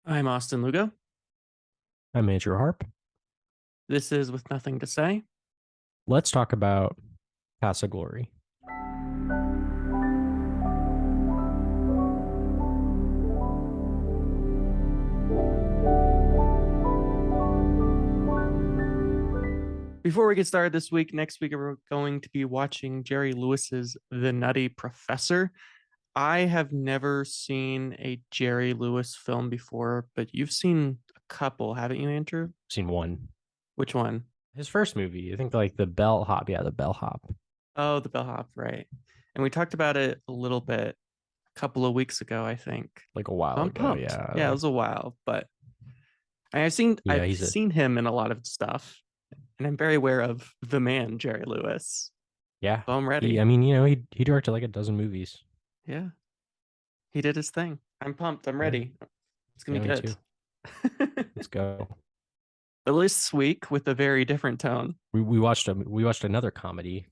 I'm Austin Lugo. I'm Major Harp. This is With Nothing to Say. Let's talk about Casa Glory. Before we get started this week, next week we're going to be watching Jerry Lewis's The Nutty Professor. I have never seen a Jerry Lewis film before, but you've seen a couple, haven't you, Andrew? Seen one. Which one? His first movie, I think like the Bellhop. Yeah, the Bellhop. Oh, The Bellhop, right. And we talked about it a little bit a couple of weeks ago, I think. Like a So while I'm ago. pumped. Yeah. Yeah, it Like was a while, but I've seen yeah, I've he's a seen him in a lot of stuff, and I'm very aware of the man, Jerry Lewis. yeah. So I'm He ready. I mean, he directed like a dozen movies. Yeah, he did his thing. I'm pumped. I'm Yeah. ready. It's gonna Yeah, be me good. too. Let's go. But this week with a very different tone. We watched another comedy.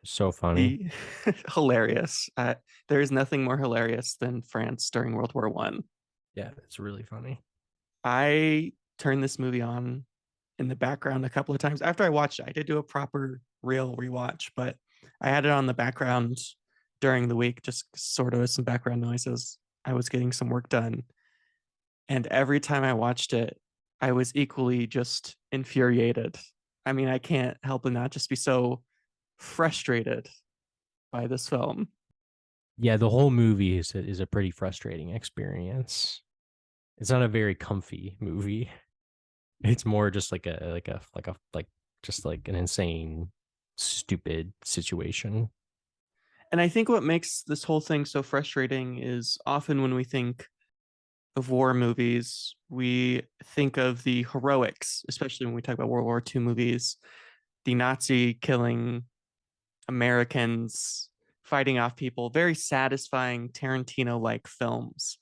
So funny. The hilarious. There is nothing more hilarious than France during World War One. Yeah, it's really funny. I turned this movie on in the background a couple of times after I watched it. I did do a proper real rewatch, but I had it on the background during the week, just sort of as some background noises. I was getting some work done. And every time I watched it, I was equally just infuriated. I mean, I can't help but not just be so frustrated by this film. Yeah, the whole movie is a pretty frustrating experience. It's not a very comfy movie. It's more just like just like an insane, stupid situation. And I think what makes this whole thing so frustrating is often when we think of war movies, we think of the heroics, especially when we talk about World War II movies, the Nazi killing Americans, fighting off people, very satisfying Tarantino like films.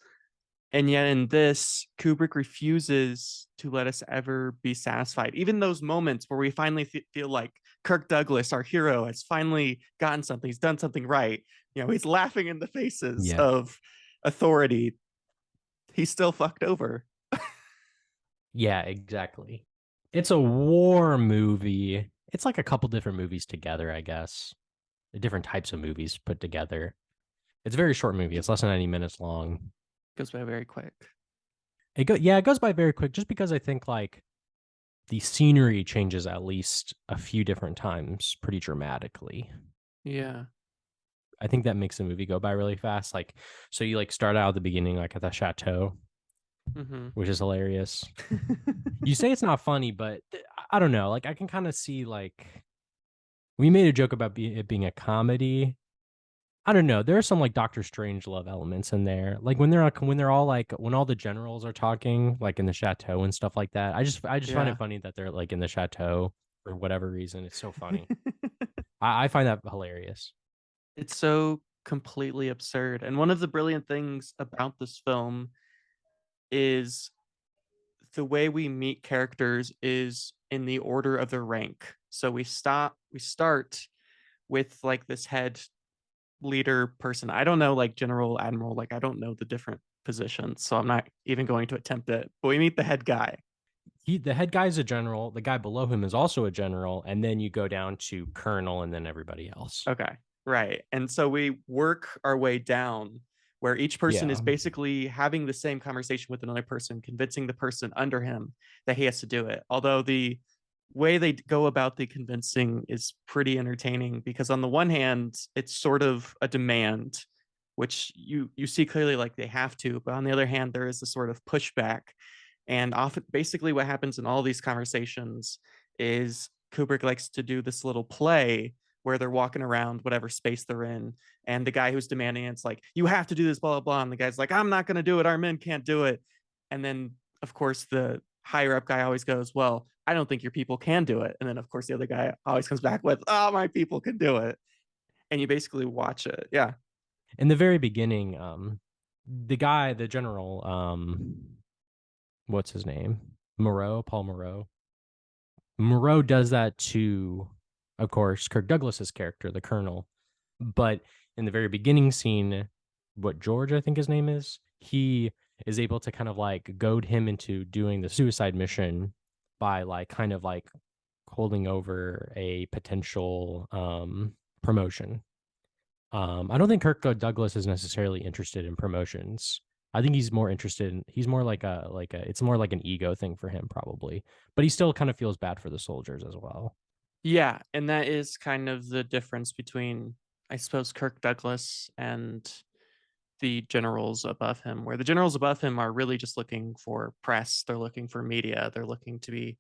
And yet in this, Kubrick refuses to let us ever be satisfied. Even those moments where we finally feel like Kirk Douglas, our hero, has finally gotten something, he's done something right. You know, he's laughing in the faces Yeah. of authority. He's still fucked over. Yeah, exactly. It's a war movie. It's like a couple different movies together, I guess. Different types of movies put together. It's a very short movie. It's less than 90 minutes long. Goes by very quick. It goes by very quick just because I think like the scenery changes at least a few different times pretty dramatically. Yeah. I think that makes the movie go by really fast. Like, so you like start out at the beginning, like at the chateau, Mm-hmm. which is hilarious. You say it's not funny, but I don't know. Like, I can kind of see like we made a joke about it being a comedy. I don't know. There are some like Doctor Strange love elements in there. Like when they're all like when all the generals are talking like in the chateau and stuff like that. I just find it Yeah. funny that they're like in the chateau for whatever reason. It's so funny. I find that hilarious. It's so completely absurd. And one of the brilliant things about this film is the way we meet characters is in the order of their rank. So we start with like this head leader person. I don't know like general admiral, like I don't know the different positions, so I'm not even going to attempt it. But we meet the head guy. The head guy is a general. The guy below him is also a general, and then you go down to colonel, and then everybody else. Okay. Right. And so we work our way down where each person is Yeah, basically having the same conversation with another person, convincing the person under him that he has to do it. Although the way they go about the convincing is pretty entertaining because on the one hand, it's sort of a demand, which you see clearly like they have to, but on the other hand, there is a sort of pushback. And often basically what happens in all these conversations is Kubrick likes to do this little play where they're walking around whatever space they're in. And the guy who's demanding it's like, you have to do this, blah, blah, blah. And the guy's like, I'm not going to do it. Our men can't do it. And then, of course, the higher up guy always goes, well, I don't think your people can do it. And then, of course, the other guy always comes back with, oh, my people can do it. And you basically watch it. Yeah. in the very beginning, the guy, the general, what's his name? Paul Moreau. Moreau does that to, of course, Kirk Douglas's character, the colonel. But in the very beginning scene, what George, I think his name is, he is able to kind of like goad him into doing the suicide mission by like kind of like holding over a potential promotion. I don't think Kirk Douglas is necessarily interested in promotions. I think he's more interested in he's more like a it's more like an ego thing for him probably. But he still kind of feels bad for the soldiers as well. Yeah, and that is kind of the difference between, I suppose, Kirk Douglas and the generals above him, where the generals above him are really just looking for press, they're looking for media, they're looking to be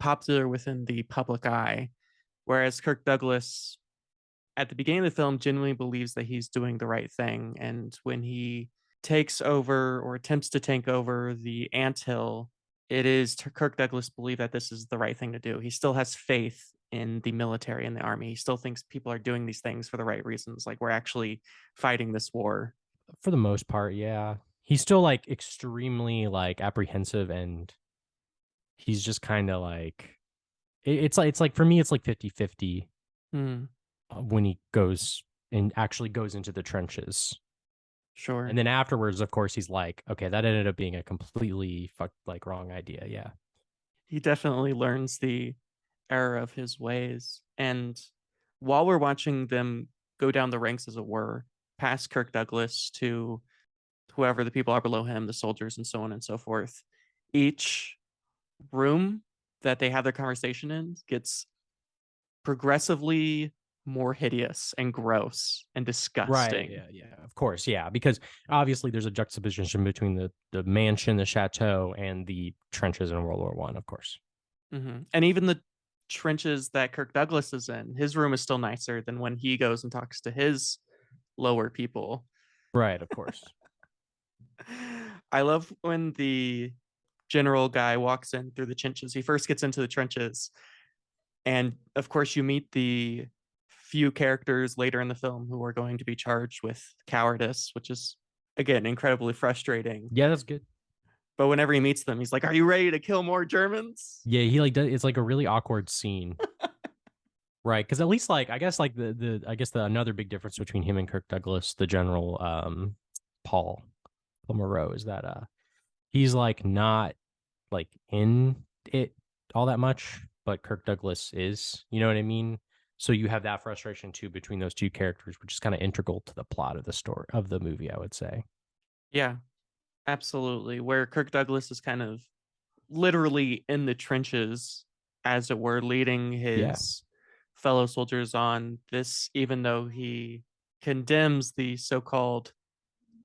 popular within the public eye. Whereas Kirk Douglas, at the beginning of the film, genuinely believes that he's doing the right thing. And when he takes over or attempts to take over the anthill, it is to Kirk Douglas believe that this is the right thing to do. He still has faith in the military and the army. He still thinks people are doing these things for the right reasons. Like we're actually fighting this war. For the most part, yeah. He's still like extremely like apprehensive and he's just kind of like it's like for me it's like 50-50 Hmm, when he goes and actually goes into the trenches. And sure. then afterwards, of course, he's like, okay, that ended up being a completely like wrong idea. Yeah. He definitely learns the error of his ways. And while we're watching them go down the ranks, as it were, past Kirk Douglas to whoever the people are below him, the soldiers, and so on and so forth, each room that they have their conversation in gets progressively more hideous and gross and Right. disgusting. Yeah. Yeah. Of course. Yeah. Because obviously there's a juxtaposition between the mansion, the chateau, and the trenches in World War One, of course. And even the trenches that Kirk Douglas is in, his room is still nicer than when he goes and talks to his lower people. Right. Of course. I love when the general guy walks in through the trenches. He first gets into the trenches, and of course, you meet the few characters later in the film who are going to be charged with cowardice, which is, again, incredibly frustrating. Yeah. That's good. But whenever he meets them, he's like, "Are you ready to kill more Germans?" Yeah. He like does, it's like a really awkward scene. Right. Because at least like I guess like I guess the another big difference between him and Kirk Douglas, the general Paul Paul Moreau, is that he's like not like in it all that much, but Kirk Douglas is. You know what I mean? So you have that frustration too between those two characters, which is kind of integral to the plot of the story of the movie, I would say. Yeah, absolutely. Where Kirk Douglas is kind of literally in the trenches, as it were, leading Yeah. his fellow soldiers on this, even though he condemns the so called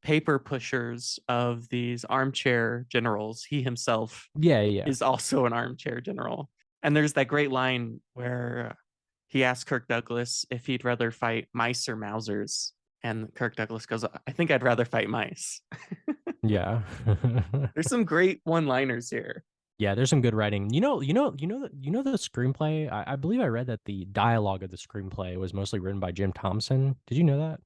paper pushers of these armchair generals. He himself Yeah, yeah. is also an armchair general. And there's that great line where he asks Kirk Douglas if he'd rather fight mice or Mausers. And Kirk Douglas goes, I think I'd rather fight mice. Yeah. There's some great one liners here. Yeah, there's some good writing. You know the screenplay. I believe I read that the dialogue of the screenplay was mostly written by Jim Thompson. Did you know that?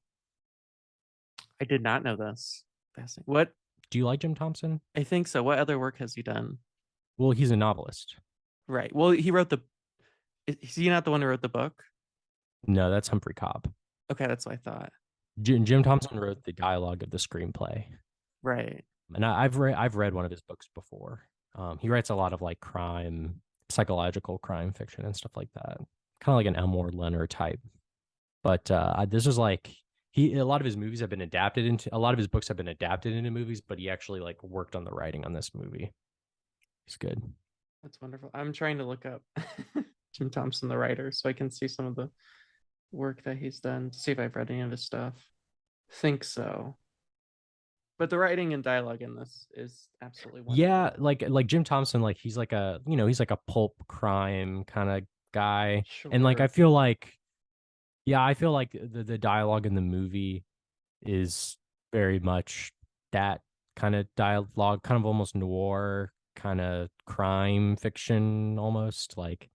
I did not know this. Fascinating. What? Do you like Jim Thompson? I think so. What other work has he done? Well, he's a novelist. Right. Well, he wrote the. Is he not the one who wrote the book? No, that's Humphrey Cobb. Okay, that's what I thought. Jim Thompson wrote the dialogue of the screenplay, Right. and I've read one of his books before. He writes a lot of like crime, psychological crime fiction and stuff like that, kind of like an Elmore Leonard type. But this was like he a lot of his movies have been adapted into a lot of his books have been adapted into movies, but he actually like worked on the writing on this movie. He's good. That's wonderful. I'm trying to look up Jim Thompson, the writer, so I can see some of the work that he's done to see if I've read any of his stuff. Think so. But the writing and dialogue in this is absolutely Yeah, wonderful. like Jim Thompson, like he's like a he's like a pulp crime kind of guy, and like I Sure. feel like I feel like the dialogue in the movie is very much that kind of dialogue, kind of almost noir, kind of crime fiction almost. Like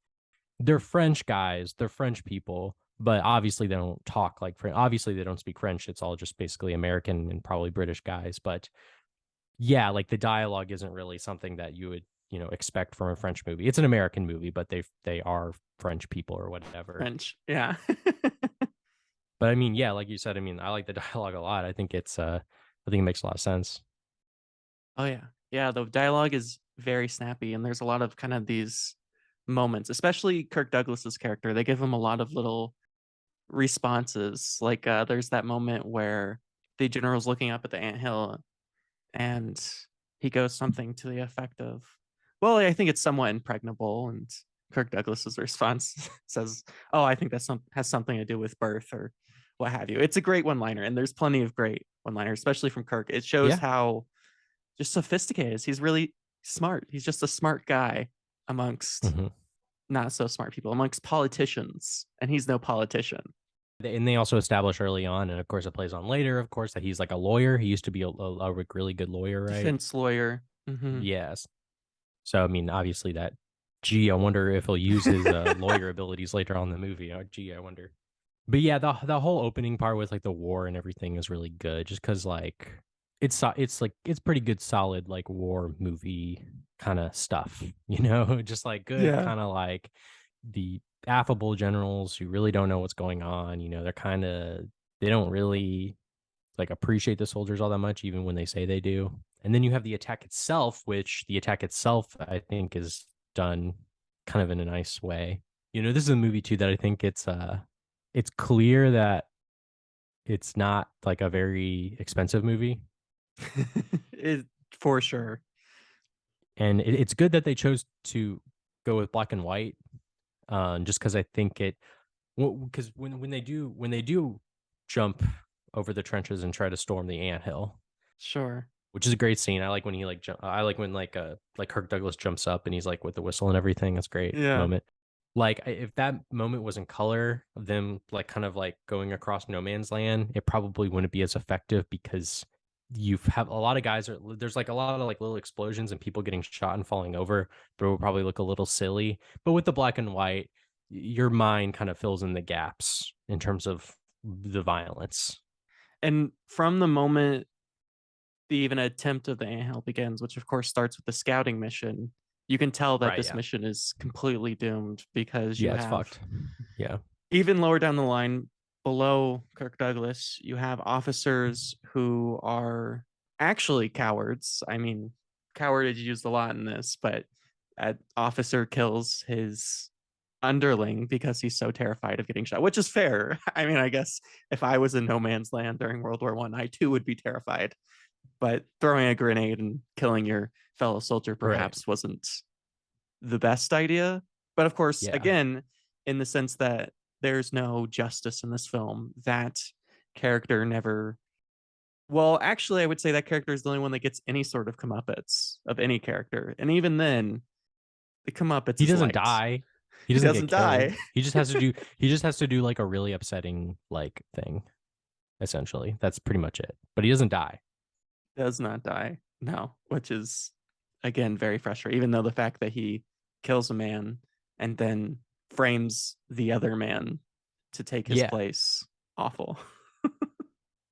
they're French guys, they're French people, but obviously they don't talk like French. Obviously they don't speak French. It's all just basically American and probably British guys. But yeah, like the dialogue isn't really something that you would expect from a French movie. It's an American movie, but they are French people or whatever. French. Yeah. But I mean, yeah, like you said, I mean, I like the dialogue a lot. I think it's I think it makes a lot of sense. Oh yeah. Yeah, the dialogue is very snappy and there's a lot of kind of these moments, especially Kirk Douglas's character. They give him a lot of little responses. Like there's that moment where the general's looking up at the anthill and he goes something to the effect of, "Well, I think it's somewhat impregnable." And Kirk Douglas's response says, "Oh, I think that has something to do with birth or what have you." It's a great one-liner, and there's plenty of great one-liners, especially from Kirk. It shows Yeah. how just sophisticated he is. He's really smart. He's just a smart guy amongst Mhm. not so smart people, amongst politicians, and he's no politician. And they also establish early on, and of course it plays on later, of course, that he's like a lawyer. He used to be a really good lawyer, right? Defense lawyer. Yes. So I mean, obviously that. Gee, I wonder if he'll use his lawyer abilities later on in the movie. Gee, I wonder. But yeah, the whole opening part with like the war and everything is really good, just because like it's like it's pretty good, solid like war movie kind of stuff, just like good Yeah. kind of like the affable generals who really don't know what's going on. They're kind of they don't really like appreciate the soldiers all that much, even when they say they do. And then you have the attack itself, which the attack itself I think is done kind of in a nice way. This is a movie too that I think it's clear that it's not like a very expensive movie. it, for sure. And it's good that they chose to go with black and white, just because I think it, because when they do jump over the trenches and try to storm the anthill, Sure. which is a great scene. I like when he I like when like Kirk Douglas jumps up and he's like with the whistle and everything. That's a great Yeah. moment. Like if that moment was in color, of them like kind of like going across no man's land, it probably wouldn't be as effective because you have a lot of guys there's like a lot of like little explosions and people getting shot and falling over, but it would probably look a little silly. But with the black and white, your mind kind of fills in the gaps in terms of the violence. And from the moment the even attempt of the anthill begins, which of course starts with the scouting mission, you can tell that Right, this yeah. mission is completely doomed because you Yeah, it's have fucked. Yeah. even lower down the line below Kirk Douglas, you have officers who are actually cowards. I mean, coward is used a lot in this, but an officer kills his underling because he's so terrified of getting shot, which is fair. I mean, I guess if I was in no man's land during World War I too would be terrified. But throwing a grenade and killing your fellow soldier Right. perhaps wasn't the best idea. But of course, Yeah. again, in the sense that there's no justice in this film, that character never. Well, actually, I would say that character is the only one that gets any sort of comeuppance of any character. And even then, the comeuppance He is doesn't light. die. He He doesn't get doesn't killed. die. He just has to do like a really upsetting like thing, essentially. That's pretty much it. But he doesn't die. Does not die. No, which is, again, very frustrating. Even though the fact that he kills a man and then frames the other man to take his Yeah. place, awful.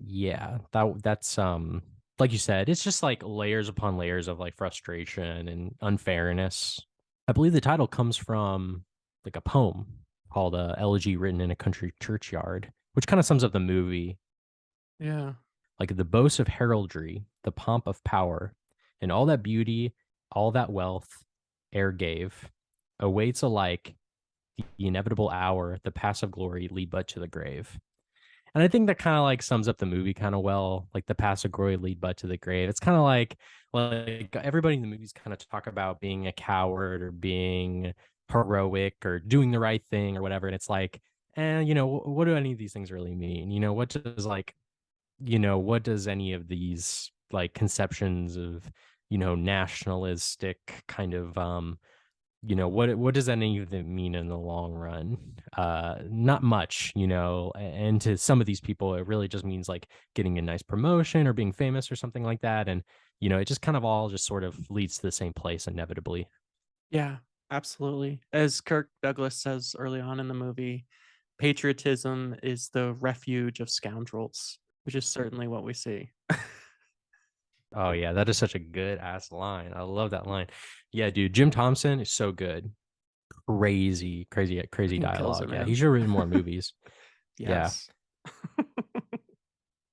Yeah. That's like you said, it's just like layers upon layers of like frustration and unfairness. I believe the title comes from like a poem called Elegy Written in a Country Churchyard, which kind of sums up the movie. Yeah. Like the boast of heraldry, the pomp of power, and all that beauty, all that wealth, ere gave, awaits alike the inevitable hour, the passive glory lead but to the grave. And I think that kind of like sums up the movie kind of well, like the passive glory lead but to the grave. It's kind of like everybody in the movies kind of talk about being a coward or being heroic or doing the right thing or whatever. And it's like, what do any of these things really mean? What does any of these like conceptions of nationalistic kind of what does any of them mean in the long run? Not much. And to some of these people it really just means like getting a nice promotion or being famous or something like that. And it just kind of all just sort of leads to the same place inevitably. Yeah, absolutely. As Kirk Douglas says early on in the movie, patriotism is the refuge of scoundrels, which is certainly what we see. Oh yeah, that is such a good ass line. I love that line. Yeah, dude, Jim Thompson is so good. Crazy, crazy, crazy Fucking kills it, dialogue. Yeah, he man. should have written more movies. Yeah. Yes.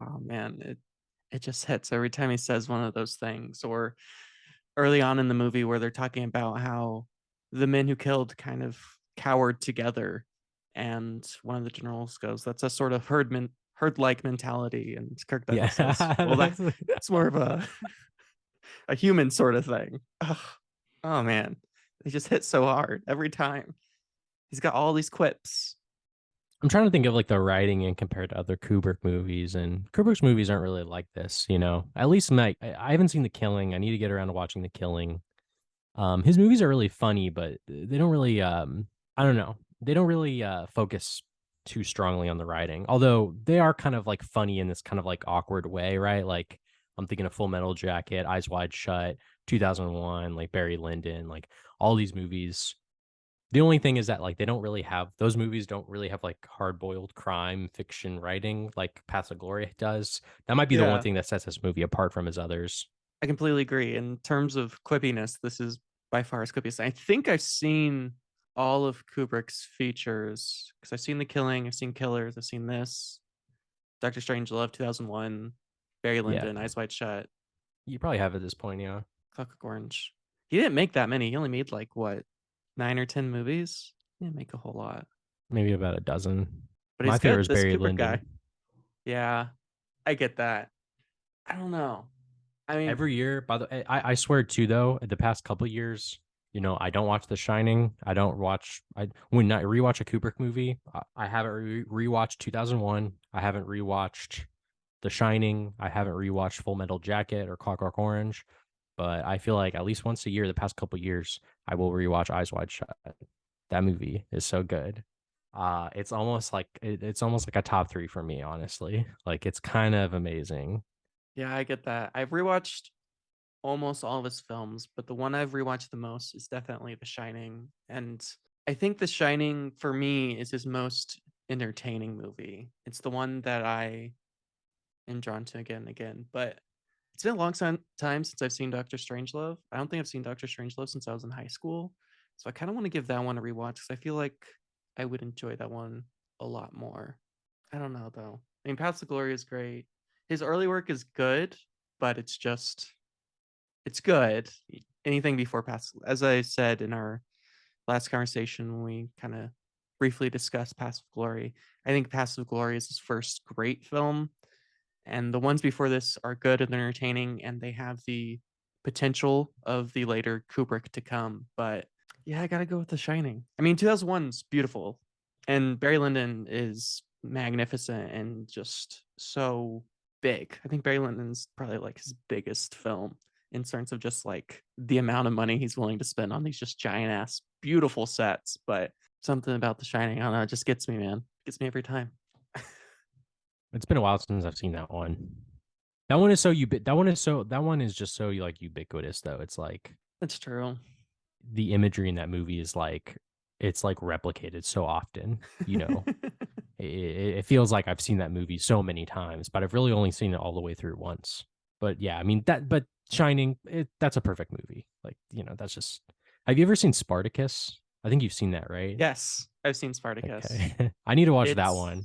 Oh man, it just hits every time he says one of those things. Or early on in the movie where they're talking about how the men who killed kind of cowered together, and one of the generals goes, "That's a sort of herd-like mentality," and Kirk Yeah, Douglas says, "Well, that's more of a human sort of thing." Ugh. Oh man, they just hit so hard every time. He's got all these quips. I'm trying to think of like the writing in compared to other Kubrick movies, and Kubrick's movies aren't really like this, you know. At least I haven't seen The Killing. I need to get around to watching The Killing. His movies are really funny, but they don't really I don't know. They don't really focus too strongly on the writing. Although they are kind of like funny in this kind of like awkward way, right? Like I'm thinking of Full Metal Jacket, Eyes Wide Shut, 2001, like Barry Lyndon, like all these movies. The only thing is that like they don't really have those movies don't really have like hard-boiled crime fiction writing like Paths of Glory does. That might be the one Yeah, thing that sets this movie apart from his others. I completely agree. In terms of quippiness, this is by far his quippiest. I think I've seen all of Kubrick's features because I've seen The Killing, I've seen Killers, I've seen this, Doctor Strangelove 2001, Barry Yeah, Lyndon, Eyes Wide Shut, you probably have at this point, yeah. Clockwork Orange. He didn't make that many. He only made like what, 9 or 10 movies? He didn't make a whole lot. Maybe about a dozen. But My he's favorite good. is This Barry Kubrick Lyndon. guy. Yeah, I get that. I don't know. I mean, Every year, by the I swear too though, the past couple years, you know, I don't watch The Shining. I don't watch I when I rewatch a Kubrick movie, I haven't rewatched 2001. I haven't rewatched The Shining. I haven't rewatched Full Metal Jacket or Clockwork Orange. But I feel like at least once a year, the past couple years, I will rewatch Eyes Wide Shut. That movie is so good. It's almost like a top three for me, honestly. Like it's kind of amazing. yeah, I get that. I've rewatched almost all of his films, but the one I've rewatched the most is definitely The Shining. And I think The Shining for me is his most entertaining movie. It's the one that I am drawn to again and again. But it's been a long time since I've seen Doctor Strangelove. I don't think I've seen Doctor Strangelove since I was in high school. So I kind of want to give that one a rewatch because I feel like I would enjoy that one a lot more. I don't know though. I mean, Paths of Glory is great. His early work is good, but it's good. Anything before Paths, as I said in our last conversation, when we kind of briefly discussed Paths of Glory, I think Paths of Glory is his first great film, and the ones before this are good and entertaining, and they have the potential of the later Kubrick to come. But yeah, I gotta go with The Shining. I mean, 2001's beautiful, and Barry Lyndon is magnificent and just so big. I think Barry Lyndon's probably like his biggest film in terms of just like the amount of money he's willing to spend on these just giant ass beautiful sets. But something about The Shining, I don't know, it just gets me, man. It gets me every time. It's been a while since I've seen that one. That one is so that one is just so like ubiquitous though. It's like That's true. the imagery in that movie is like it's like replicated so often, you know. It feels like I've seen that movie so many times, but I've really only seen it all the way through once. But yeah, I mean but Shining, that's a perfect movie. Like, you know, that's just have you ever seen Spartacus? I think you've seen that, right? Yes, I've seen Spartacus. Okay. I need to watch that It's one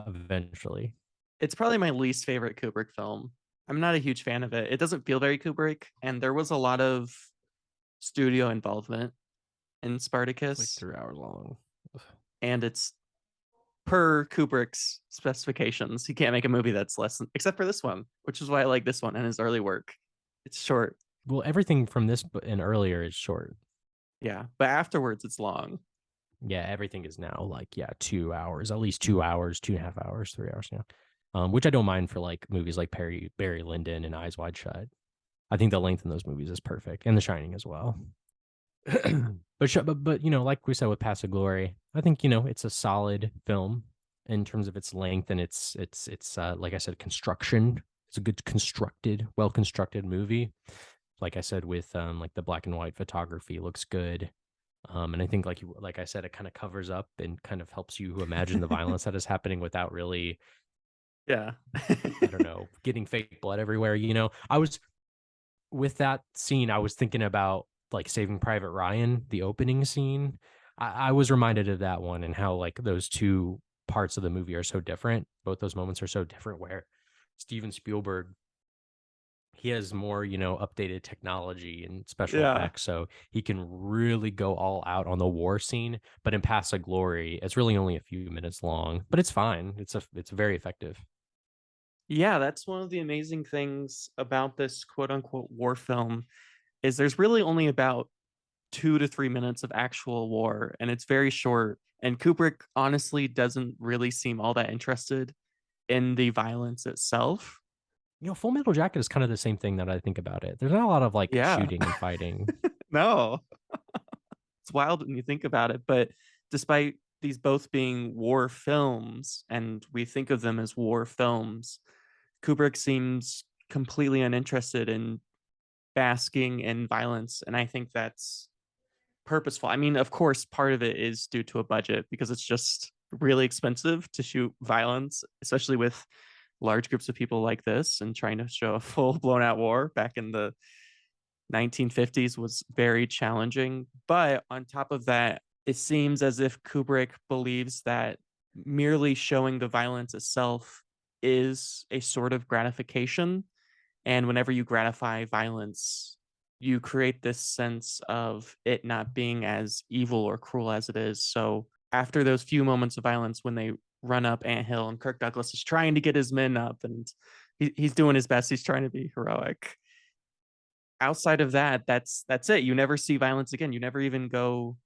eventually. it's probably my least favorite Kubrick film. I'm not a huge fan of it. It doesn't feel very Kubrick, and there was a lot of studio involvement in It's like Spartacus, 3 hours long. and it's per Kubrick's specifications. He can't make a movie that's less than, except for this one, which is why I like this one and his early work. It's short, Well, everything from this and earlier is short. yeah, but afterwards it's long. Yeah, everything is now like, yeah, 2 hours, at least 2 hours, 2.5 hours, 3 hours now. Which I don't mind for like movies like Barry Lyndon and Eyes Wide Shut. I think the length in those movies is perfect, and The Shining as well. But you know, like we said with Paths of Glory, I think you know it's a solid film in terms of its length and its like I said, construction. It's a good constructed, well constructed movie. Like I said, with like the black and white photography looks good. And I think like I said, it kind of covers up and kind of helps you imagine the violence that is happening without really, Yeah. I don't know, getting fake blood everywhere. You know, I was with that scene, I was thinking about like Saving Private Ryan, the opening scene. I was reminded of that one and how like those two parts of the movie are so different. Both those moments are so different where Steven Spielberg, he has more, updated technology and special Yeah. effects, so he can really go all out on the war scene. But in Paths of Glory, it's really only a few minutes long, but it's fine. It's very effective. Yeah, that's one of the amazing things about this quote unquote war film is there's really only about 2 to 3 minutes of actual war, and it's very short. And Kubrick honestly doesn't really seem all that interested in the violence itself. Full Metal Jacket is kind of the same thing that I think about it. There's not a lot of like Yeah. shooting and fighting. No, it's wild when you think about it. But despite these both being war films, and we think of them as war films, Kubrick seems completely uninterested in basking in violence. And I think that's purposeful. I mean, of course, part of it is due to a budget because it's just really expensive to shoot violence, especially with large groups of people like this, and trying to show a full blown out war back in the 1950s was very challenging. But on top of that, it seems as if Kubrick believes that merely showing the violence itself is a sort of gratification. And whenever you gratify violence, you create this sense of it not being as evil or cruel as it is. So after those few moments of violence, when they run up Ant Hill and Kirk Douglas is trying to get his men up, and he's doing his best, he's trying to be heroic. Outside of that, that's it. You never see violence again. You never even go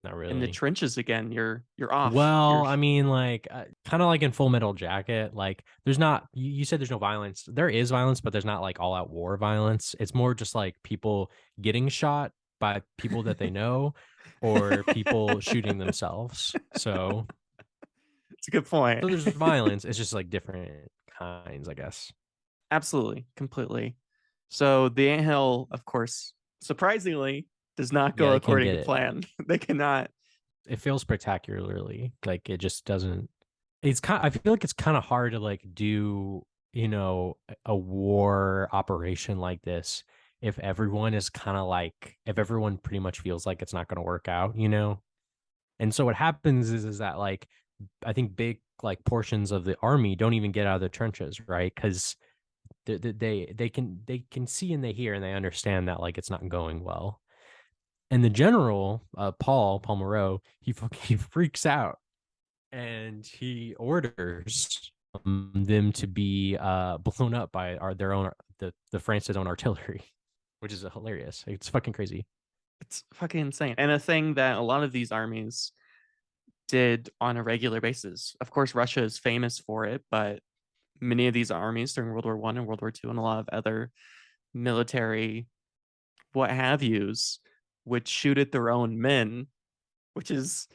Not in the really. trenches again. You're off. Well, You're I mean, like, kind of like in Full Metal Jacket, like, there's not, you said there's no violence. There is violence, but there's not like all out war violence. It's more just like people getting shot by people that they know or people shooting themselves. it's a good point. So there's violence. It's just like different kinds, I guess. Absolutely, completely. So the anthill, of course, surprisingly, does not Yeah, go they can't according get to it. plan. They cannot. It feels spectacularly. Like, it just doesn't. I feel like it's kind of hard to like do, a war operation like this if everyone is kind of like, if everyone pretty much feels like it's not going to work out. And so what happens is that like, I think big like portions of the army don't even get out of the trenches, right? Because they can see and they hear and they understand that like it's not going well. And the general, Paul Moreau, he freaks out and he orders them to be blown up by their own the France's own artillery, which is hilarious. It's fucking crazy. It's fucking insane. And a thing that a lot of these armies did on a regular basis. Of course, Russia is famous for it, but many of these armies during World War One and World War Two and a lot of other military what have yous would shoot at their own men, which is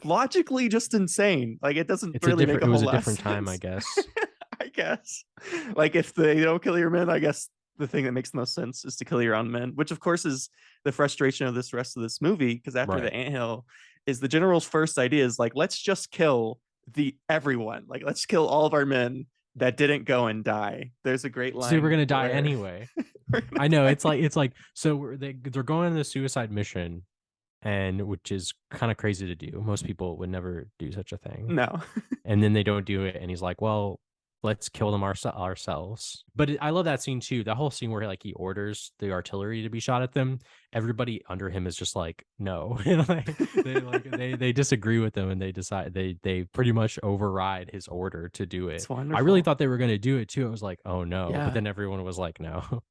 logically just insane. Like it doesn't really make a It was whole a lot of different time, I sense. guess. I guess. Like if they don't kill your men, I guess the thing that makes the most sense is to kill your own men, which of course is the frustration of this rest of this movie. Because after the Right. anthill, is the general's first idea is like, let's just kill the everyone. Like let's kill all of our men that didn't go and die. There's a great So we're line gonna die where anyway. I know it's like so they're going on the suicide mission, and which is kind of crazy to do. Most people would never do such a thing. no. And then they don't do it, and he's like, well, let's kill them ourselves. But I love that scene too, the whole scene where like he orders the artillery to be shot at them. Everybody under him is just like no. They disagree with them, and they decide they pretty much override his order to do It's it. I really wonderful. thought they were going to do it too. I was like, oh no, but Yeah. then everyone was like no.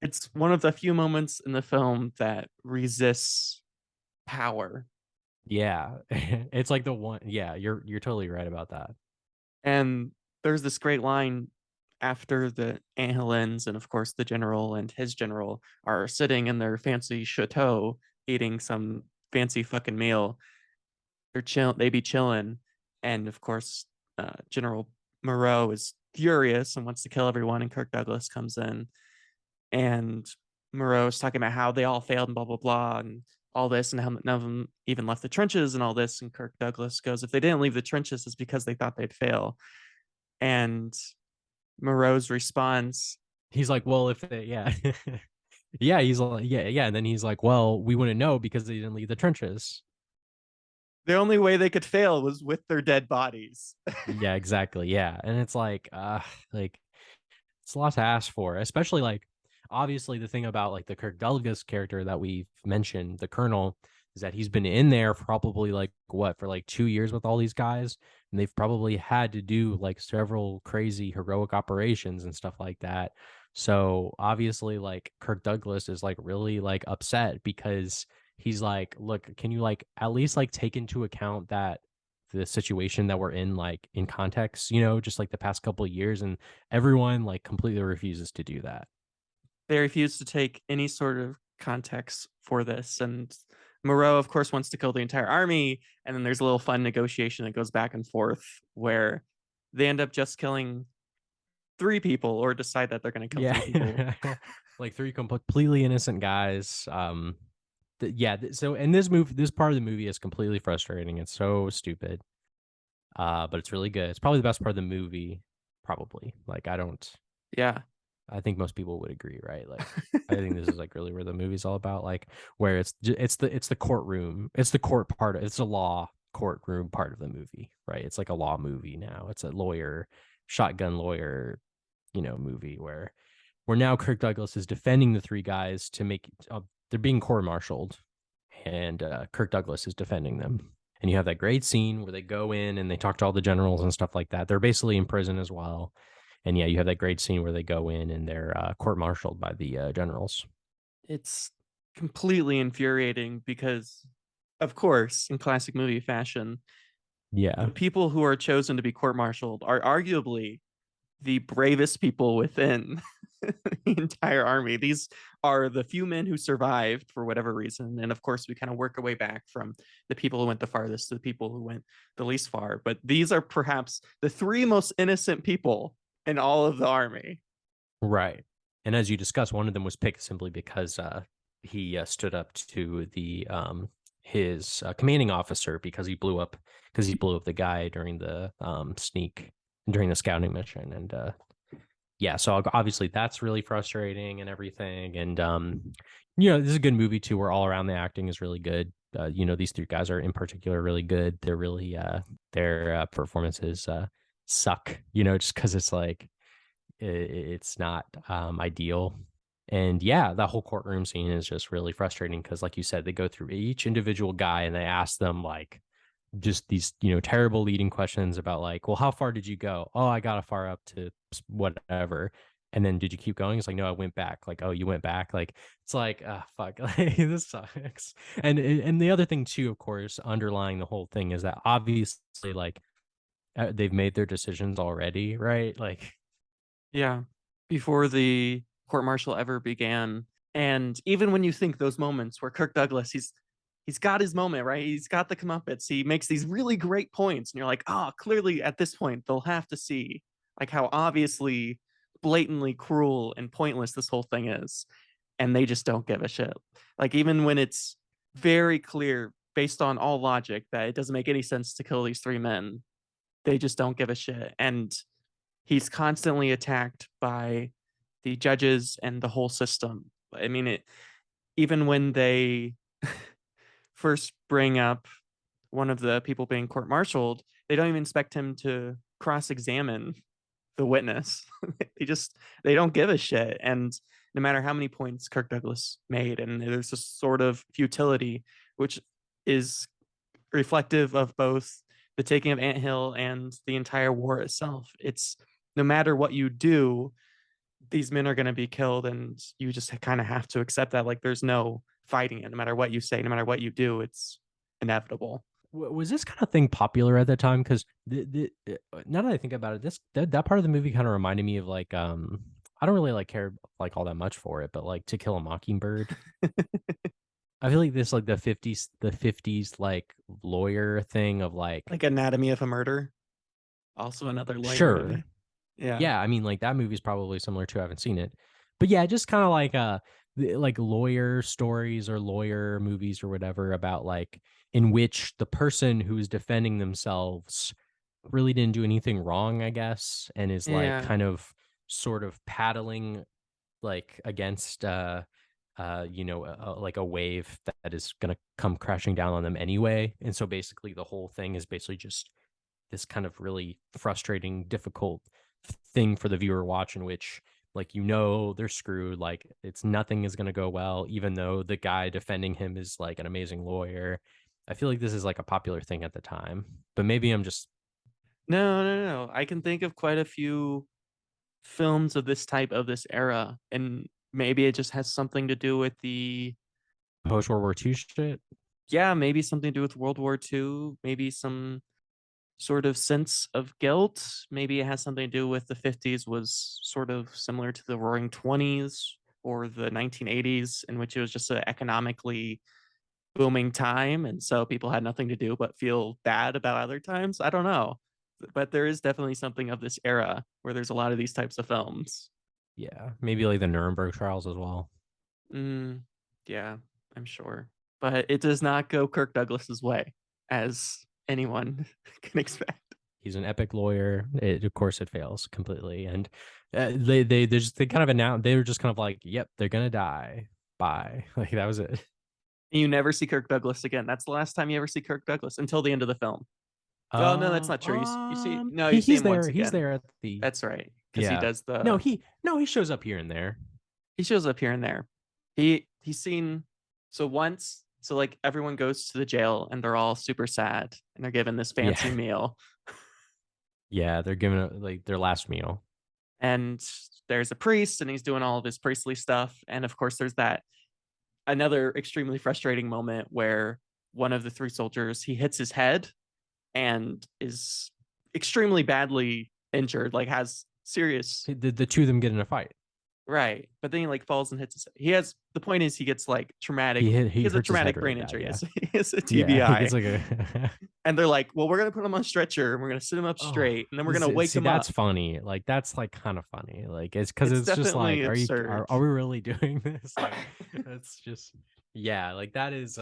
It's one of the few moments in the film that resists power. Yeah. It's like the one. Yeah, you're totally right about that. And there's this great line after the anthill ends, and of course the general and his general are sitting in their fancy chateau eating some fancy fucking meal. They're chill, they be chilling, and of course, General Moreau is furious and wants to kill everyone. And Kirk Douglas comes in, and Moreau is talking about how they all failed and blah blah blah and all this, and how none of them even left the trenches and all this. And Kirk Douglas goes, "If they didn't leave the trenches, it's because they thought they'd fail." And Moreau's response, He's like, well, if they, yeah. Yeah, he's like, yeah, yeah. And then he's like, well, we wouldn't know because they didn't leave the trenches. The only way they could fail was with their dead bodies. Yeah, exactly. Yeah. And it's like it's a lot to ask for, especially like obviously the thing about like the Kirk Douglas character that we've mentioned, the Colonel, is that he's been in there for probably like what for like 2 years with all these guys, and they've probably had to do like several crazy heroic operations and stuff like that. So obviously, like Kirk Douglas is like really like upset because he's like, look, can you like at least like take into account that the situation that we're in, like in context, just like the past couple of years, and everyone like completely refuses to do that. They refuse to take any sort of context for this. And Moreau, of course, wants to kill the entire army. And then there's a little fun negotiation that goes back and forth where they end up just killing three people or decide that they're going to kill three people. Yeah. Like three completely innocent guys. So and this part of the movie is completely frustrating. It's so stupid. But it's really good. It's probably the best part of the movie, probably. Like Yeah. I think most people would agree, right? Like, I think this is like really where the movie's all about, like where it's the courtroom, it's the court part, it's a law courtroom part of the movie, right? It's like a law movie now. It's a lawyer, shotgun lawyer, movie where now Kirk Douglas is defending the three guys to make they're being court-martialed, and Kirk Douglas is defending them. And you have that great scene where they go in and they talk to all the generals and stuff like that. They're basically in prison as well. And yeah, you have that great scene where they go in and they're court-martialed by the generals. It's completely infuriating because, of course, in classic movie fashion, Yeah, the people who are chosen to be court martialed are arguably the bravest people within the entire army. These are the few men who survived for whatever reason. And of course, we kind of work our way back from the people who went the farthest to the people who went the least far. But these are perhaps the three most innocent people in all of the army. right. And as you discussed, one of them was picked simply because he stood up to the his commanding officer because he blew up the guy during the sneak during the scouting mission. And yeah, so obviously that's really frustrating and everything. And this is a good movie too, where all around the acting is really good. These three guys are in particular really good. They're really their performances suck, just because it's like it's not ideal. And yeah, that whole courtroom scene is just really frustrating because, like you said, they go through each individual guy and they ask them like just these terrible leading questions about like, well, how far did you go? Oh, I got as far up to whatever. And then did you keep going? It's like, no, I went back. Like, oh, you went back. Like, it's like, fuck, like, this sucks. And the other thing too, of course, underlying the whole thing is that obviously like they've made their decisions already, right? Like, Yeah. Before the court martial ever began. And even when you think those moments where Kirk Douglas, he's got his moment, right? He's got the comeuppance. He makes these really great points, and you're like, oh, clearly at this point they'll have to see like how obviously blatantly cruel and pointless this whole thing is. And they just don't give a shit. Like even when it's very clear based on all logic that it doesn't make any sense to kill these three men, they just don't give a shit. And he's constantly attacked by the judges and the whole system. I mean, even when they first bring up one of the people being court-martialed, they don't even expect him to cross-examine the witness. They don't give a shit. And no matter how many points Kirk Douglas made, and there's a sort of futility, which is reflective of both the taking of Ant Hill and the entire war itself. It's no matter what you do, these men are going to be killed, and you just kind of have to accept that. Like there's no fighting it. No matter what you say, no matter what you do, it's inevitable. was this kind of thing popular at that time? Because now that I think about it, that part of the movie kind of reminded me of like I don't really like care like all that much for it, but like To Kill a Mockingbird. I feel like this like the 50s like lawyer thing of like Like Anatomy of a Murder, also another lawyer sure. movie. Yeah, Yeah, I mean, like that movie's probably similar too. I haven't seen it, but yeah, just kind of like like lawyer stories or lawyer movies or whatever about like in which the person who is defending themselves really didn't do anything wrong, I guess, and is like yeah, kind of sort of paddling like against like a wave that is going to come crashing down on them anyway. And so basically the whole thing is basically just this kind of really frustrating, difficult thing for the viewer watch, in which like they're screwed, like it's nothing is going to go well, even though the guy defending him is like an amazing lawyer. I feel like this is like a popular thing at the time, but maybe I'm just No, no, no. I can think of quite a few films of this type of this era, and maybe it just has something to do with the post World War II shit. yeah, maybe something to do with World War II, maybe some sort of sense of guilt. Maybe it has something to do with the 50s was sort of similar to the Roaring 20s or the 1980s, in which it was just an economically booming time. And so people had nothing to do but feel bad about other times. I don't know. But there is definitely something of this era where there's a lot of these types of films. Yeah, maybe like the Nuremberg trials as well. Mm, yeah, I'm sure. But it does not go Kirk Douglas's way, as anyone can expect. He's an epic lawyer. Of course, it fails completely, and they kind of announced, they were just kind of like, "Yep, they're gonna die." Bye. Like that was it. You never see Kirk Douglas again. That's the last time you ever see Kirk Douglas until the end of the film. Oh no, that's not true. You see no, you see he's him once there. He's again. there at the That's right, because he yeah. does No, the he shows up here and there. he shows up here and there. He's seen so once. So like everyone goes to the jail and they're all super sad and they're given this Yeah, fancy meal. yeah. They're giving like their last meal. And there's a priest and he's doing all of his priestly stuff. And of course, there's that another extremely frustrating moment where one of the three soldiers he hits his head and is extremely badly injured, like has serious The two of them get in a fight. right. But then he like falls and hits his he has the point is he gets like traumatic he He has a hurts his head traumatic really brain bad. injury. Yeah, He has a yeah. He gets TBI. like a And they're like, well, we're gonna put him on stretcher and we're gonna sit him up oh. straight and then we're gonna wake See, him that's up. funny. Like that's like kind of funny. Like it's because It's it's just definitely like, absurd. are we really doing this? Like, that's just yeah. Like that is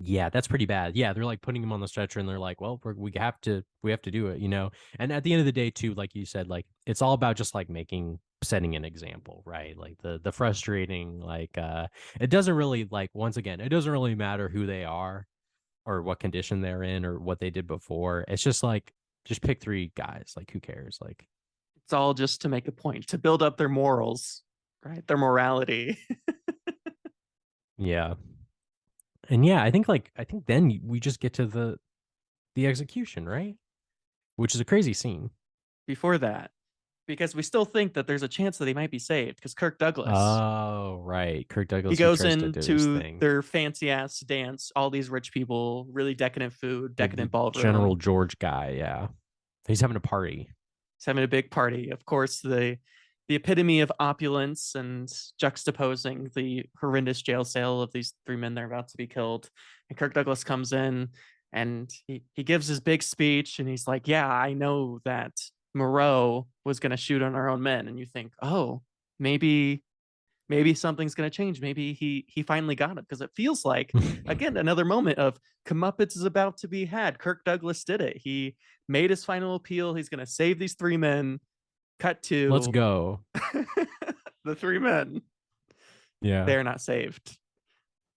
yeah, that's pretty bad. Yeah, they're like putting him on the stretcher and they're like, well, we have to do it, you know. And at the end of the day, too, like you said, like it's all about just like setting an example, right? Like the frustrating like it doesn't really like once again, it doesn't really matter who they are or what condition they're in or what they did before. It's just like just pick three guys. Like who cares? Like It's all just to make a point, to build up their morals, right? Their morality. yeah. And yeah, I think then we just get to the execution, right? Which is a crazy scene. Before that, because we still think that there's a chance that he might be saved because Kirk Douglas, Oh, right. Kirk he Douglas, he goes tries to do his into thing. their fancy ass dance, all these rich people, really decadent food, The decadent General ballroom. George guy, yeah. He's having a party. He's having a big party. Of course, the epitome of opulence and juxtaposing the horrendous jail cell of these three men that are about to be killed. And Kirk Douglas comes in and he gives his big speech and he's like, yeah, I know that Moreau was going to shoot on our own men. And you think, oh, maybe something's going to change. Maybe he finally got it, because it feels like again another moment of comeuppance is about to be had. Kirk Douglas did it. He made his final appeal. He's going to save these three men. Cut Let's to go. the three men. Yeah. They're not saved.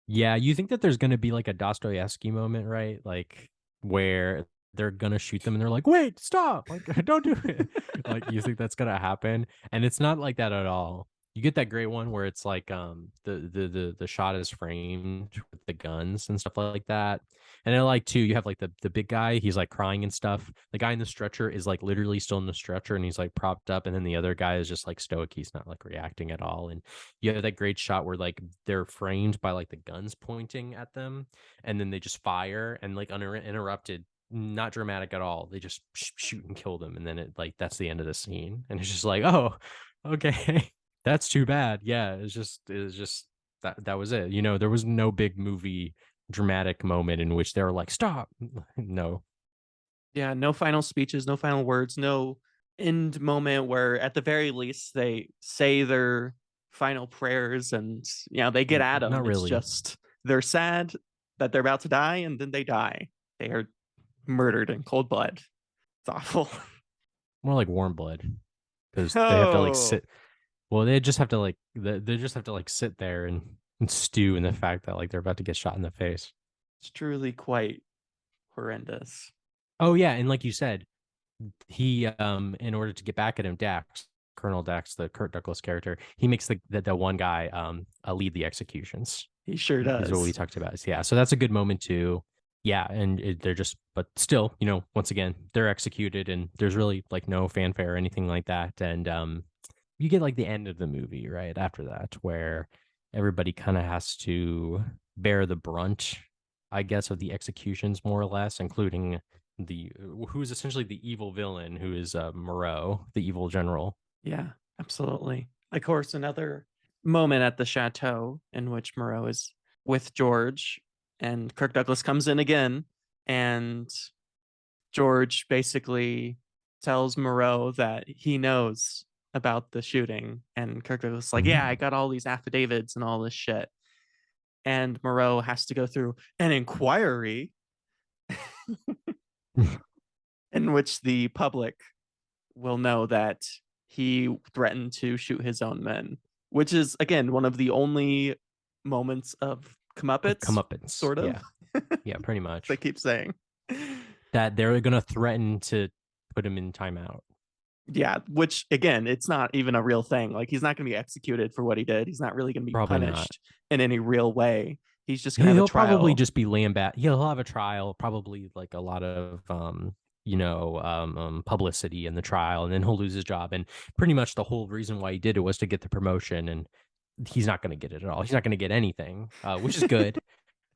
Yeah, you think that there's going to be like a Dostoevsky moment, right? Like where they're going to shoot them and they're like, "Wait, stop. Like don't do it." Like you think that's going to happen? And it's not like that at all. You get that great one where it's like the shot is framed with the guns and stuff like that. And then like too, you have like the big guy, he's like crying and stuff. The guy in the stretcher is like literally still in the stretcher and he's like propped up, and then the other guy is just like stoic, he's not like reacting at all. And you have that great shot where like they're framed by like the guns pointing at them, and then they just fire and like uninterrupted, not dramatic at all. They just shoot and kill them, and then it like that's the end of the scene, and it's just like, oh, okay, that's too bad. Yeah, it was just that was it. You know, there was no big movie dramatic moment in which they were like, stop. No. Yeah, no final speeches, no final words, no end moment where at the very least they say their final prayers and they get at Not them. It's really. just they're sad that they're about to die and then they die. They are murdered in cold blood. It's awful. More like warm blood, because they have to like Oh, sit. Well, they just have to like they just have to like sit there and and stew in the fact that like they're about to get shot in the face. It's truly quite horrendous. Oh yeah, and like you said, he in order to get back at him, Dax, Colonel Dax, the Kurt Douglas character, he makes the one guy lead the executions. He sure Is what we does. talked about. Yeah, so that's a good moment too. Yeah, and they're just, but still, once again, they're executed, and there's really like no fanfare or anything like that. And you get like the end of the movie right after that, where everybody kind of has to bear the brunt, I guess, of the executions more or less, including the who's essentially the evil villain, who is Moreau, the evil general. Yeah, absolutely. Of course, another moment at the chateau in which Moreau is with George, and Kirk Douglas comes in again, and George basically tells Moreau that he knows about the shooting, and Kirk Douglas is like, "Yeah, I Mhm. got all these affidavits and all this shit." And Moreau has to go through an inquiry in which the public will know that he threatened to shoot his own men, which is again one of the only moments of comeuppance, Comeuppance. sort of. Yeah, yeah, pretty They much. keep saying. That they're gonna threaten to put him in timeout. Yeah, which again, it's not even a real thing. Like he's not going to be executed for what he did. He's not really going to be Probably not. punished in any real way. He's just going to have a He'll probably trial. just be laying back. He'll have a trial, probably like a lot of publicity in the trial, and then he'll lose his job. And pretty much the whole reason why he did it was to get the promotion, and he's not going to get it at all. He's not going to get anything, which is good.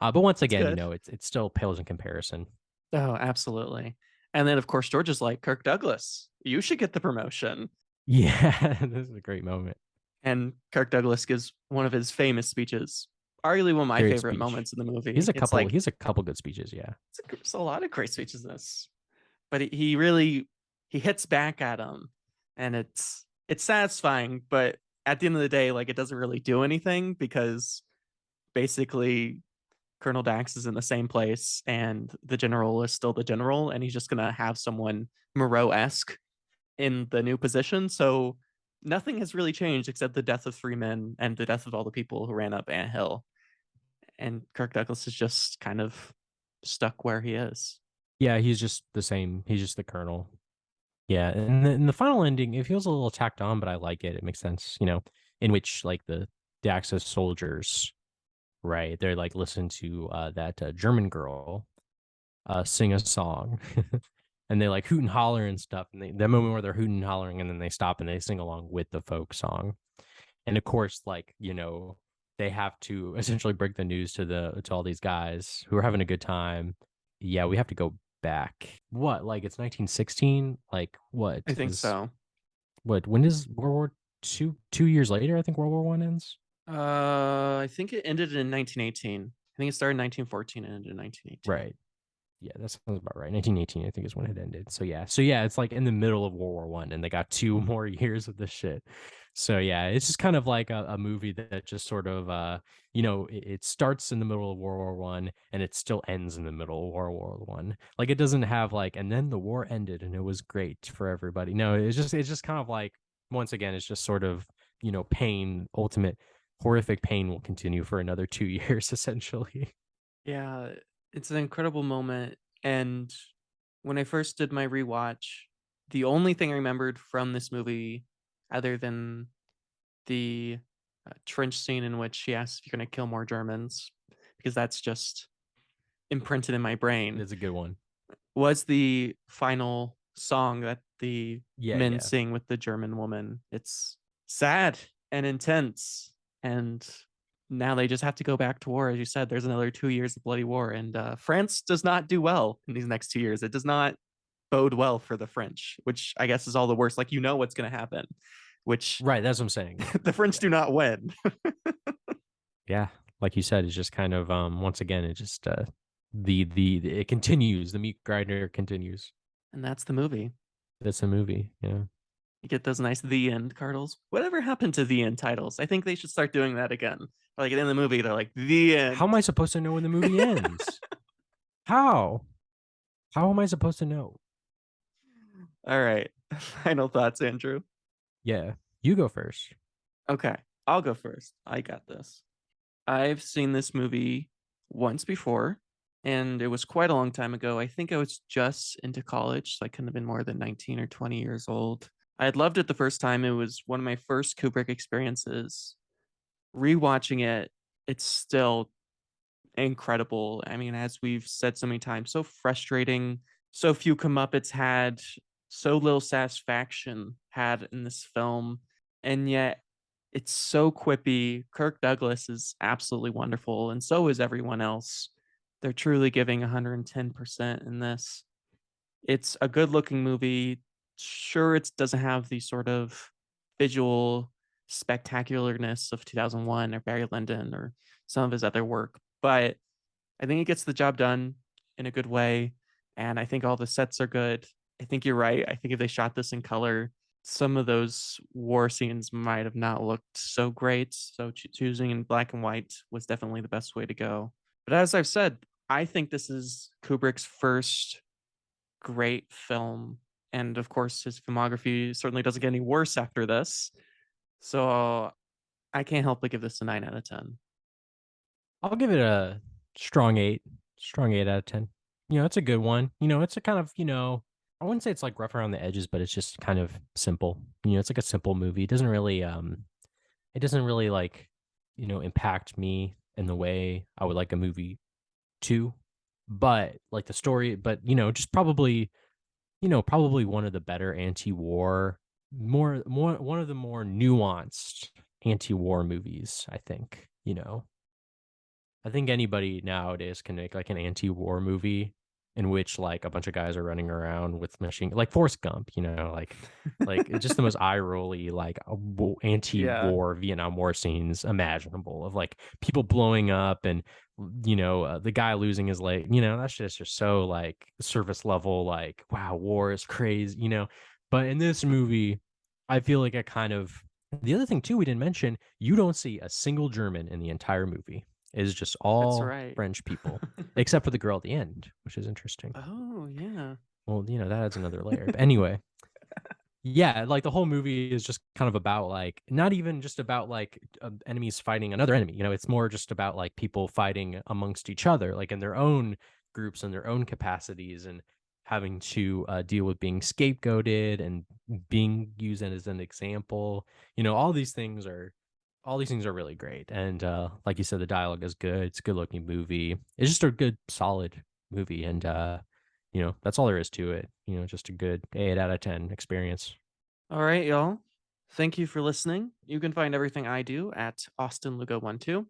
But once It's again, good. it still pales in comparison. Oh, absolutely. And then of course George is like, Kirk Douglas, you should get the promotion. Yeah, this is a great moment. And Kirk Douglas gives one of his famous speeches, arguably one of my Great favorite speech. moments in the He has movie. a It's couple. like He has a couple good speeches. Yeah, it's a lot of great speeches in this, but he really he hits back at him, and it's satisfying. But at the end of the day, like it doesn't really do anything because basically Colonel Dax is in the same place, and the general is still the general, and he's just gonna have someone Moreau esque in the new position. So nothing has really changed except the death of three men and the death of all the people who ran up Ant Hill. And Kirk Douglas is just kind of stuck where he is. yeah. He's just the same. He's just the colonel. Yeah, and the final ending, it feels a little tacked on, but I like it. It makes sense, in which like the Dax's soldiers, right? They're like listen to that German girl sing a song, and they like hoot and holler and stuff. And the moment where they're hooting and hollering, and then they stop and they sing along with the folk song. And of course, like they have to essentially break the news to all these guys who are having a good time. Yeah, we have to go back. What, like it's 1916? Like what I think is so. what? When is World War Two? 2 years later, I think World War One ends. I think it ended in 1918. I think it started in 1914 and ended in 1918. Right. Yeah, that sounds about right. 1918, I think, is when it ended. So yeah, it's like in the middle of World War One, and they got 2 more years of this shit. So yeah, it's just kind of like a movie that just sort of it starts in the middle of World War One and it still ends in the middle of World War One. Like it doesn't have like, and then the war ended and it was great for everybody. No, it's just kind of like, once again, it's just sort of pain, ultimate horrific pain will continue for another 2 years essentially. Yeah, it's an incredible moment. And when I first did my rewatch, the only thing I remembered from this movie, other than the trench scene in which she asks if you're going to kill more Germans, because that's just imprinted in my brain, It's a good one. was the final song that the Yeah, men yeah. sing with the German woman. It's sad and intense. And now they just have to go back to war. As you said, there's another 2 years of bloody war. And France does not do well in these next 2 years. It does not bode well for the French, which I guess is all the worse. Like, you know what's going to happen, which Right, that's what I'm saying. Yeah. the French Yeah. do not win. Yeah. Like you said, it's just kind of once again, it just it continues, the meat grinder continues. And that's the movie. That's a movie. Yeah. You get those nice the end cardinals. Whatever happened to the end titles? I think they should start doing that again. Like in the movie, they're like the How end. am I supposed to know when the movie ends? How? How am I supposed to know? All right. Final thoughts, Andrew. Yeah. You go first. Okay. I'll go first. I got this. I've seen this movie once before, and it was quite a long time ago. I think I was just into college, so I couldn't have been more than 19 or 20 years old. I had loved it the first time. It was one of my first Kubrick experiences. Rewatching it, it's still incredible. I mean, as we've said so many times, so frustrating, so few comeuppets had, so little satisfaction had in this film, and yet it's so quippy. Kirk Douglas is absolutely wonderful, and so is everyone else. They're truly giving 110% in this. It's a good-looking movie. Sure, it doesn't have the sort of visual spectacularness of 2001 or Barry Lyndon or some of his other work, but I think it gets the job done in a good way, and I think all the sets are good. I think you're right. I think if they shot this in color, some of those war scenes might have not looked so great. So choosing in black and white was definitely the best way to go. But as I've said, I think this is Kubrick's first great film, and of course, his filmography certainly doesn't get any worse after this. So I can't help but give this a 9 out of 10. I'll give it a strong 8, strong 8 out of 10. It's a good one. It's a kind of, I wouldn't say it's like rough around the edges, but it's just kind of simple. It's like a simple movie. It doesn't really like, impact me in the way I would like a movie to. But like the story, but just probably one of the better anti-war, more one of the more nuanced anti-war movies, I think. I think anybody nowadays can make like an anti-war movie in which like a bunch of guys are running around with machine like Forrest Gump, like it's just the most eye rolly like Yeah. anti-war Vietnam War scenes imaginable of like people blowing up and the guy losing his leg. That's just so like surface level like wow, war is crazy. But in this movie, I feel like it kind of the other thing too we didn't mention, you don't see a single German in the entire movie. It's just That's all right. French people, except for the girl at the end, which is interesting. Oh, yeah. Well, that adds another layer. But anyway, yeah, like the whole movie is just kind of about like not even just about like enemies fighting another enemy. It's more just about like people fighting amongst each other, like in their own groups and their own capacities, and having to deal with being scapegoated and being used as an example. All these things are really great. And like you said, the dialogue is good. It's a good looking movie. It's just a good, solid movie. And that's all there is to it. Just a good 8 out of 10 experience. All right, y'all. Thank you for listening. You can find everything I do at Austin Lugo 12.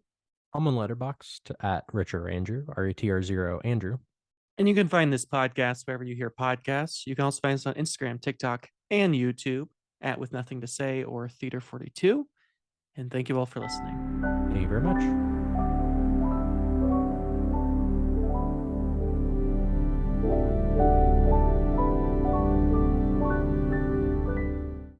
I'm on Letterboxd at Richard Andrew, RETR0 Andrew. And you can find this podcast wherever you hear podcasts. You can also find us on Instagram, TikTok, and YouTube at With Nothing to Say or Theater 42. And thank you all for listening. Thank you very much.